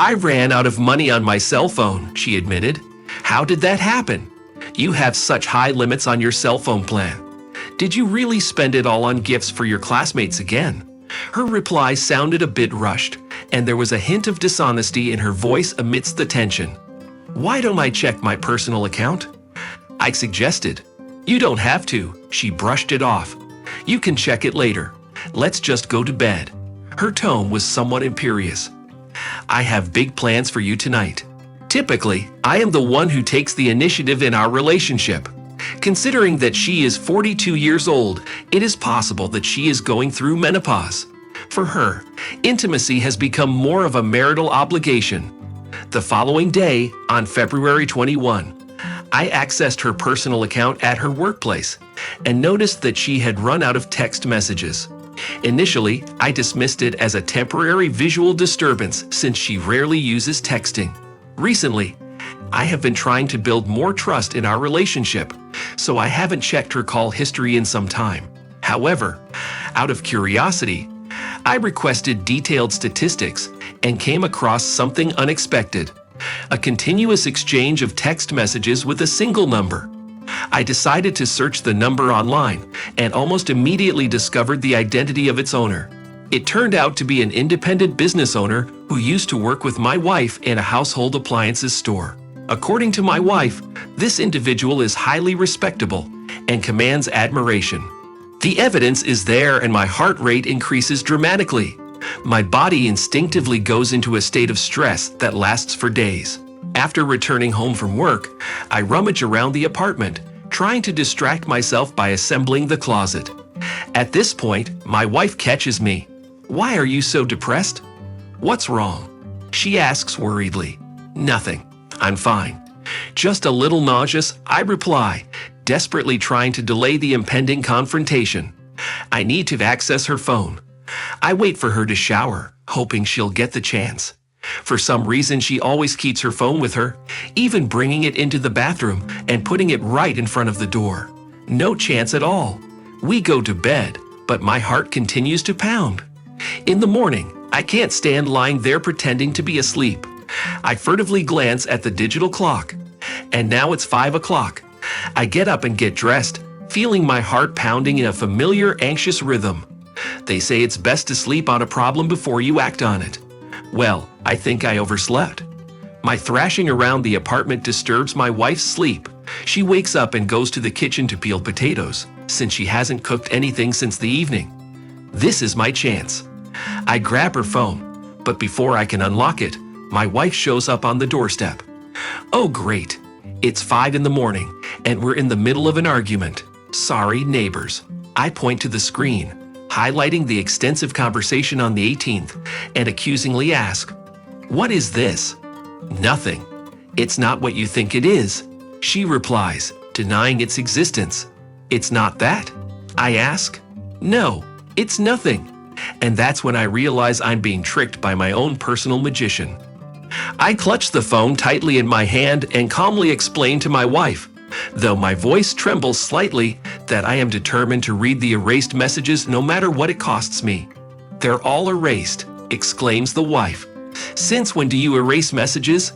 I ran out of money on my cell phone, she admitted. How did that happen? You have such high limits on your cell phone plan. Did you really spend it all on gifts for your classmates again? Her reply sounded a bit rushed, and there was a hint of dishonesty in her voice amidst the tension. Why don't I check my personal account? I suggested. You don't have to, she brushed it off. You can check it later. Let's just go to bed. Her tone was somewhat imperious. I have big plans for you tonight. Typically, I am the one who takes the initiative in our relationship. Considering that she is 42 years old, it is possible that she is going through menopause. For her, intimacy has become more of a marital obligation. The following day, on February 21, I accessed her personal account at her workplace and noticed that she had run out of text messages. Initially, I dismissed it as a temporary visual disturbance since she rarely uses texting. Recently, I have been trying to build more trust in our relationship, so I haven't checked her call history in some time. However, out of curiosity, I requested detailed statistics and came across something unexpected: a continuous exchange of text messages with a single number. I decided to search the number online and almost immediately discovered the identity of its owner. It turned out to be an independent business owner who used to work with my wife in a household appliances store. According to my wife, this individual is highly respectable and commands admiration. The evidence is there and my heart rate increases dramatically. My body instinctively goes into a state of stress that lasts for days. After returning home from work, I rummage around the apartment, trying to distract myself by assembling the closet. At this point, my wife catches me. Why are you so depressed? What's wrong? She asks worriedly. Nothing. I'm fine. Just a little nauseous, I reply, desperately trying to delay the impending confrontation. I need to access her phone. I wait for her to shower, hoping she'll get the chance. For some reason, she always keeps her phone with her, even bringing it into the bathroom and putting it right in front of the door. No chance at all. We go to bed, but my heart continues to pound. In the morning, I can't stand lying there pretending to be asleep. I furtively glance at the digital clock, and now it's 5 o'clock. I get up and get dressed, feeling my heart pounding in a familiar, anxious rhythm. They say it's best to sleep on a problem before you act on it. Well, I think I overslept. My thrashing around the apartment disturbs my wife's sleep. She wakes up and goes to the kitchen to peel potatoes, since she hasn't cooked anything since the evening. This is my chance. I grab her phone, but before I can unlock it, my wife shows up on the doorstep. Oh great, it's 5 in the morning, and we're in the middle of an argument. Sorry, neighbors. I point to the screen, highlighting the extensive conversation on the 18th, and accusingly ask, "What is this?" "Nothing. It's not what you think it is," she replies, denying its existence. "It's not that?" I ask. "No, it's nothing." And that's when I realize I'm being tricked by my own personal magician. I clutch the phone tightly in my hand and calmly explain to my wife, though my voice trembles slightly, that I am determined to read the erased messages no matter what it costs me. "They're all erased," exclaims the wife. "Since when do you erase messages?"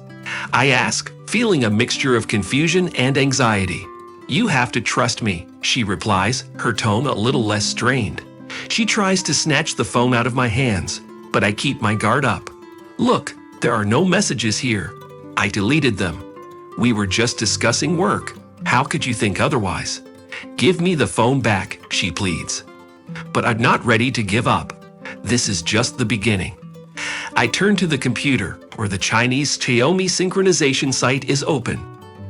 I ask, feeling a mixture of confusion and anxiety. "You have to trust me," she replies, her tone a little less strained. She tries to snatch the phone out of my hands, but I keep my guard up. "Look, there are no messages here. I deleted them. We were just discussing work. How could you think otherwise?" "Give me the phone back," she pleads. But I'm not ready to give up. This is just the beginning. I turn to the computer, where the Chinese Xiaomi synchronization site is open.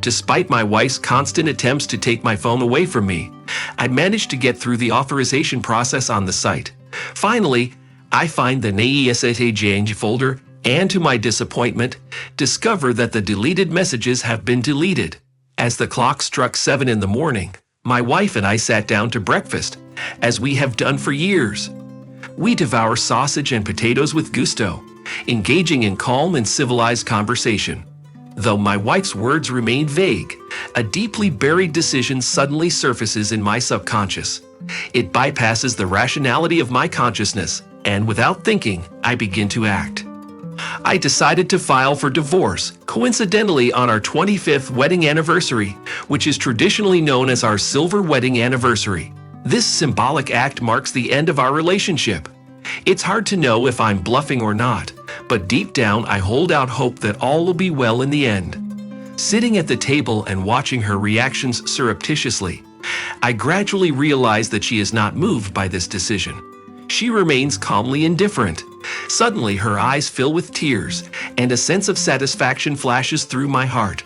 Despite my wife's constant attempts to take my phone away from me, I managed to get through the authorization process on the site. Finally, I find the Neisetajiang folder and, to my disappointment, discover that the deleted messages have been deleted. As the clock struck 7 in the morning, my wife and I sat down to breakfast, as we have done for years. We devour sausage and potatoes with gusto, engaging in calm and civilized conversation. Though my wife's words remain vague, a deeply buried decision suddenly surfaces in my subconscious. It bypasses the rationality of my consciousness, and without thinking, I begin to act. I decided to file for divorce, coincidentally on our 25th wedding anniversary, which is traditionally known as our silver wedding anniversary. This symbolic act marks the end of our relationship. It's hard to know if I'm bluffing or not, but deep down I hold out hope that all will be well in the end. Sitting at the table and watching her reactions surreptitiously, I gradually realize that she is not moved by this decision. She remains calmly indifferent. Suddenly, her eyes fill with tears, and a sense of satisfaction flashes through my heart.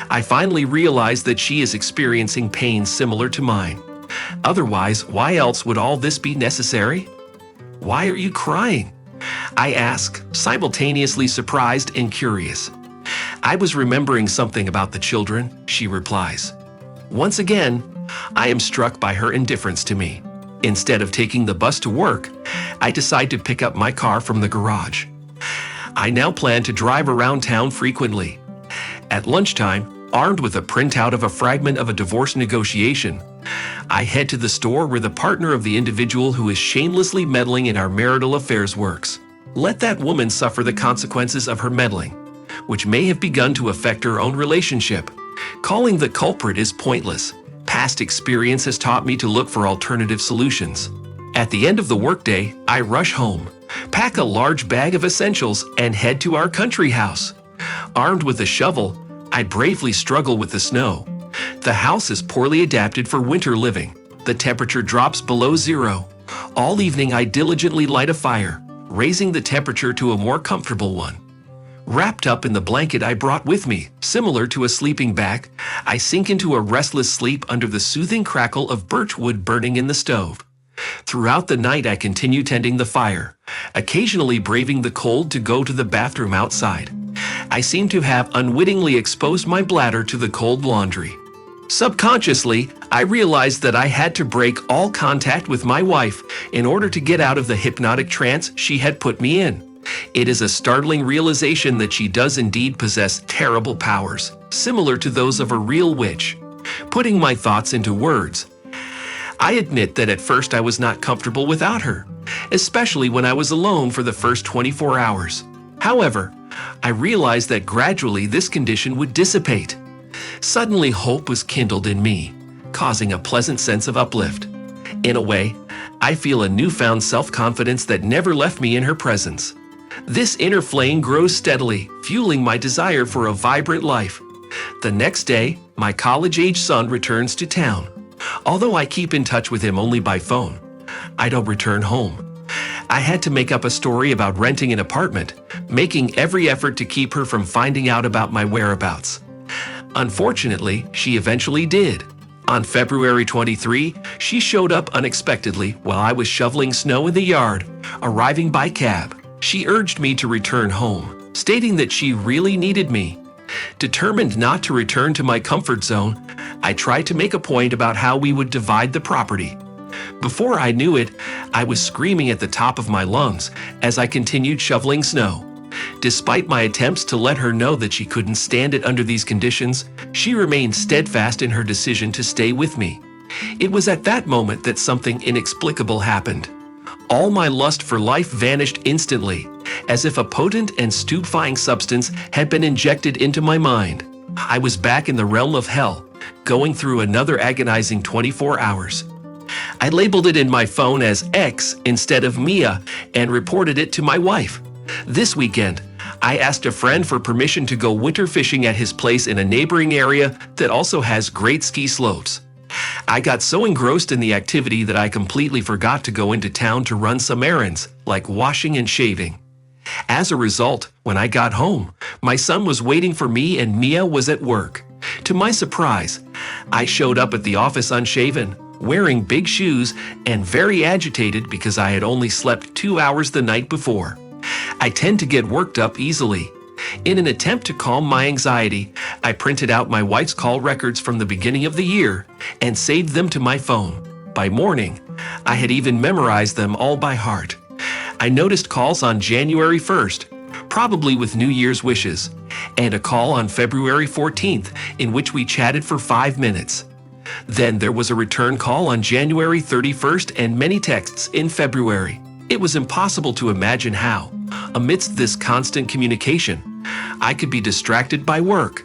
I finally realize that she is experiencing pain similar to mine. Otherwise, why else would all this be necessary? "Why are you crying?" I ask, simultaneously surprised and curious. "I was remembering something about the children," she replies. Once again, I am struck by her indifference to me. Instead of taking the bus to work, I decide to pick up my car from the garage. I now plan to drive around town frequently. At lunchtime, armed with a printout of a fragment of a divorce negotiation, I head to the store where the partner of the individual who is shamelessly meddling in our marital affairs works. Let that woman suffer the consequences of her meddling, which may have begun to affect her own relationship. Calling the culprit is pointless. Past experience has taught me to look for alternative solutions. At the end of the workday, I rush home, pack a large bag of essentials, and head to our country house. Armed with a shovel, I bravely struggle with the snow. The house is poorly adapted for winter living. The temperature drops below zero. All evening, I diligently light a fire, raising the temperature to a more comfortable one. Wrapped up in the blanket I brought with me, similar to a sleeping bag, I sink into a restless sleep under the soothing crackle of birch wood burning in the stove. Throughout the night, I continue tending the fire, occasionally braving the cold to go to the bathroom outside. I seem to have unwittingly exposed my bladder to the cold laundry. Subconsciously, I realized that I had to break all contact with my wife in order to get out of the hypnotic trance she had put me in. It is a startling realization that she does indeed possess terrible powers, similar to those of a real witch. Putting my thoughts into words, I admit that at first I was not comfortable without her, especially when I was alone for the first 24 hours. However, I realized that gradually this condition would dissipate. Suddenly hope was kindled in me, causing a pleasant sense of uplift. In a way, I feel a newfound self-confidence that never left me in her presence. This inner flame grows steadily, fueling my desire for a vibrant life. The next day, my college-age son returns to town. Although I keep in touch with him only by phone, I don't return home. I had to make up a story about renting an apartment, making every effort to keep her from finding out about my whereabouts. Unfortunately, she eventually did. On February 23, she showed up unexpectedly while I was shoveling snow in the yard, arriving by cab. She urged me to return home, stating that she really needed me. Determined not to return to my comfort zone, I tried to make a point about how we would divide the property. Before I knew it, I was screaming at the top of my lungs as I continued shoveling snow. Despite my attempts to let her know that she couldn't stand it under these conditions, she remained steadfast in her decision to stay with me. It was at that moment that something inexplicable happened. All my lust for life vanished instantly, as if a potent and stupefying substance had been injected into my mind. I was back in the realm of hell, going through another agonizing 24 hours. I labeled it in my phone as X instead of Mia and reported it to my wife. This weekend, I asked a friend for permission to go winter fishing at his place in a neighboring area that also has great ski slopes. I got so engrossed in the activity that I completely forgot to go into town to run some errands, like washing and shaving. As a result, when I got home, my son was waiting for me and Mia was at work. To my surprise, I showed up at the office unshaven, wearing big shoes and very agitated because I had only slept 2 hours the night before. I tend to get worked up easily. In an attempt to calm my anxiety, I printed out my wife's call records from the beginning of the year and saved them to my phone. By morning, I had even memorized them all by heart. I noticed calls on January 1st, probably with New Year's wishes, and a call on February 14th in which we chatted for 5 minutes. Then there was a return call on January 31st and many texts in February. It was impossible to imagine how, Amidst this constant communication, I could be distracted by work.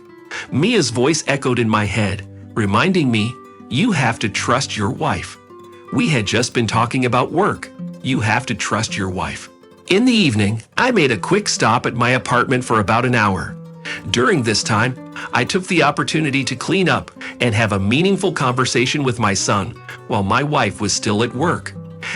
Mia's voice echoed in my head, reminding me, "You have to trust your wife." We had just been talking about work. You have to trust your wife. In the evening, I made a quick stop at my apartment for about an hour. During this time, I took the opportunity to clean up and have a meaningful conversation with my son while my wife was still at work.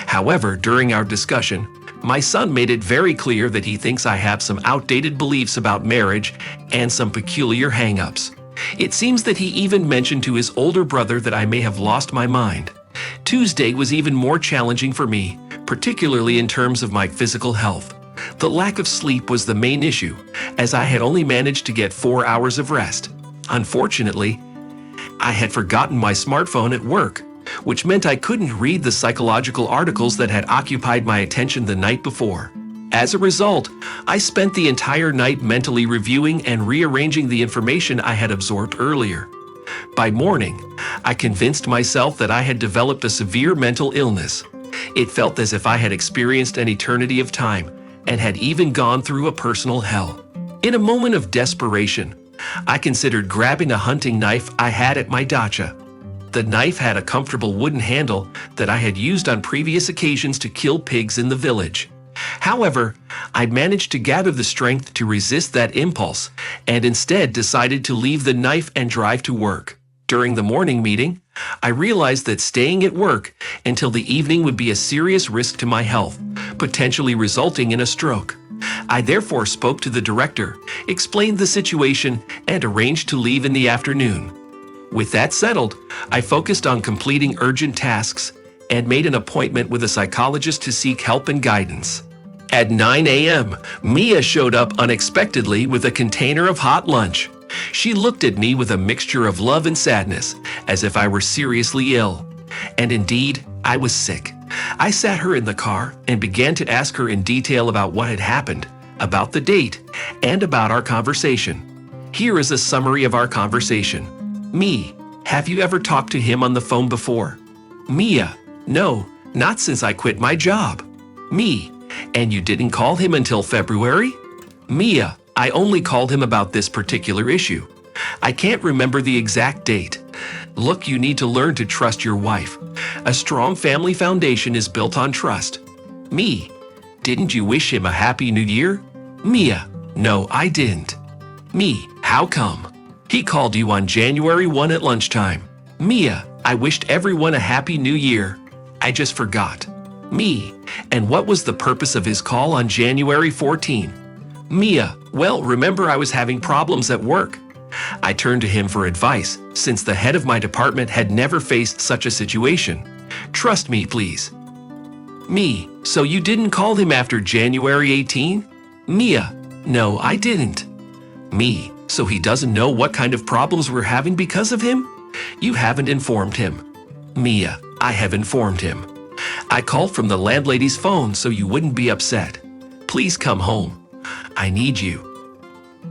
However, during our discussion, my son made it very clear that he thinks I have some outdated beliefs about marriage and some peculiar hang-ups. It seems that he even mentioned to his older brother that I may have lost my mind. Tuesday was even more challenging for me, particularly in terms of my physical health. The lack of sleep was the main issue, as I had only managed to get 4 hours of rest. Unfortunately, I had forgotten my smartphone at work, which meant I couldn't read the psychological articles that had occupied my attention the night before. As a result, I spent the entire night mentally reviewing and rearranging the information I had absorbed earlier. By morning, I convinced myself that I had developed a severe mental illness. It felt as if I had experienced an eternity of time and had even gone through a personal hell. In a moment of desperation, I considered grabbing a hunting knife I had at my dacha. The knife had a comfortable wooden handle that I had used on previous occasions to kill pigs in the village. However, I managed to gather the strength to resist that impulse and instead decided to leave the knife and drive to work. During the morning meeting, I realized that staying at work until the evening would be a serious risk to my health, potentially resulting in a stroke. I therefore spoke to the director, explained the situation, and arranged to leave in the afternoon. With that settled, I focused on completing urgent tasks and made an appointment with a psychologist to seek help and guidance. At 9 a.m., Mia showed up unexpectedly with a container of hot lunch. She looked at me with a mixture of love and sadness, as if I were seriously ill. And indeed, I was sick. I sat her in the car and began to ask her in detail about what had happened, about the date, and about our conversation. Here is a summary of our conversation. Me, have you ever talked to him on the phone before? Mia, no, not since I quit my job. Me, and you didn't call him until February? Mia, I only called him about this particular issue. I can't remember the exact date. Look, you need to learn to trust your wife. A strong family foundation is built on trust. Me, didn't you wish him a happy new year? Mia, no, I didn't. Me, how come? He called you on January 1 at lunchtime. Mia, I wished everyone a happy new year. I just forgot. Me, and what was the purpose of his call on January 14? Mia, well, remember I was having problems at work. I turned to him for advice, since the head of my department had never faced such a situation. Trust me, please. Me, so you didn't call him after January 18? Mia, no, I didn't. Me, so he doesn't know what kind of problems we're having because of him? You haven't informed him. Mia, I have informed him. I called from the landlady's phone so you wouldn't be upset. Please come home. I need you.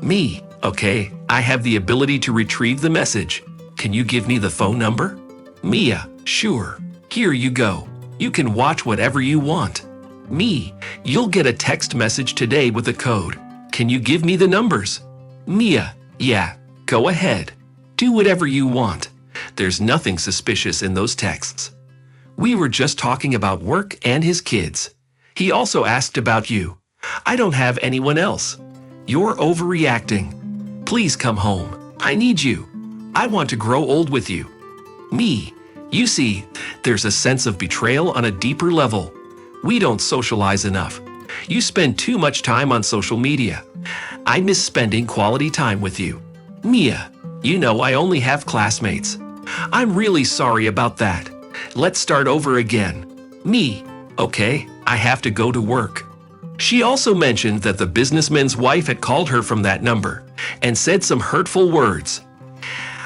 Me, okay, I have the ability to retrieve the message. Can you give me the phone number? Mia, sure. Here you go. You can watch whatever you want. Me, you'll get a text message today with a code. Can you give me the numbers? Mia, yeah, go ahead. Do whatever you want. There's nothing suspicious in those texts. We were just talking about work and his kids. He also asked about you. I don't have anyone else. You're overreacting. Please come home. I need you. I want to grow old with you. Me, you see, there's a sense of betrayal on a deeper level. We don't socialize enough. You spend too much time on social media. I miss spending quality time with you. Mia, you know I only have classmates. I'm really sorry about that. Let's start over again. Me, okay, I have to go to work. She also mentioned that the businessman's wife had called her from that number and said some hurtful words.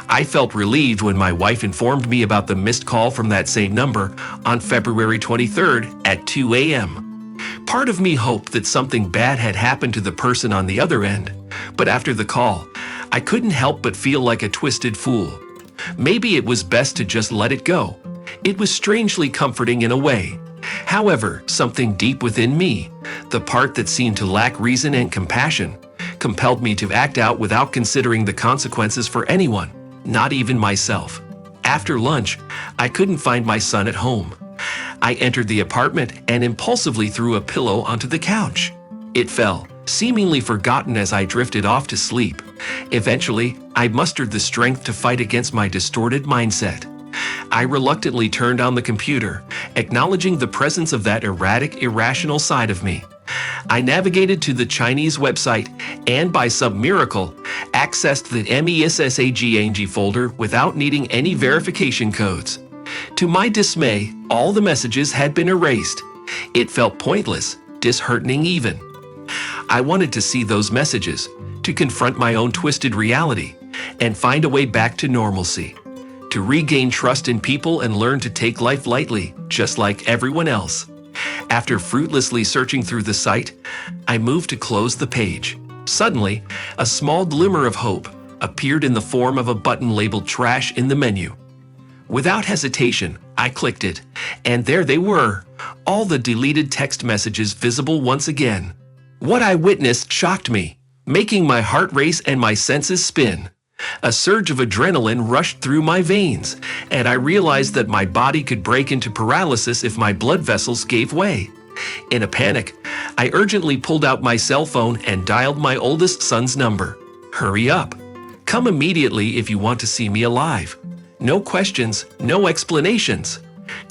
I felt relieved when my wife informed me about the missed call from that same number on February 23rd at 2 a.m. Part of me hoped that something bad had happened to the person on the other end, but after the call, I couldn't help but feel like a twisted fool. Maybe it was best to just let it go. It was strangely comforting in a way. However, something deep within me, the part that seemed to lack reason and compassion, compelled me to act out without considering the consequences for anyone, not even myself. After lunch, I couldn't find my son at home. I entered the apartment and impulsively threw a pillow onto the couch. It fell, seemingly forgotten as I drifted off to sleep. Eventually, I mustered the strength to fight against my distorted mindset. I reluctantly turned on the computer, acknowledging the presence of that erratic, irrational side of me. I navigated to the Chinese website and, by some miracle, accessed the MESSAGANG folder without needing any verification codes. To my dismay, all the messages had been erased. It felt pointless, disheartening even. I wanted to see those messages, to confront my own twisted reality, and find a way back to normalcy. To regain trust in people and learn to take life lightly, just like everyone else. After fruitlessly searching through the site, I moved to close the page. Suddenly, a small glimmer of hope appeared in the form of a button labeled Trash in the menu. Without hesitation, I clicked it, and there they were, all the deleted text messages visible once again. What I witnessed shocked me, making my heart race and my senses spin. A surge of adrenaline rushed through my veins, and I realized that my body could break into paralysis if my blood vessels gave way. In a panic, I urgently pulled out my cell phone and dialed my oldest son's number. Hurry up. Come immediately if you want to see me alive. No questions, no explanations.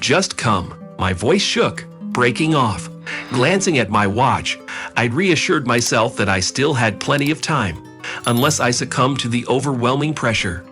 Just come. My voice shook, breaking off. Glancing at my watch, I'd reassured myself that I still had plenty of time, unless I succumbed to the overwhelming pressure.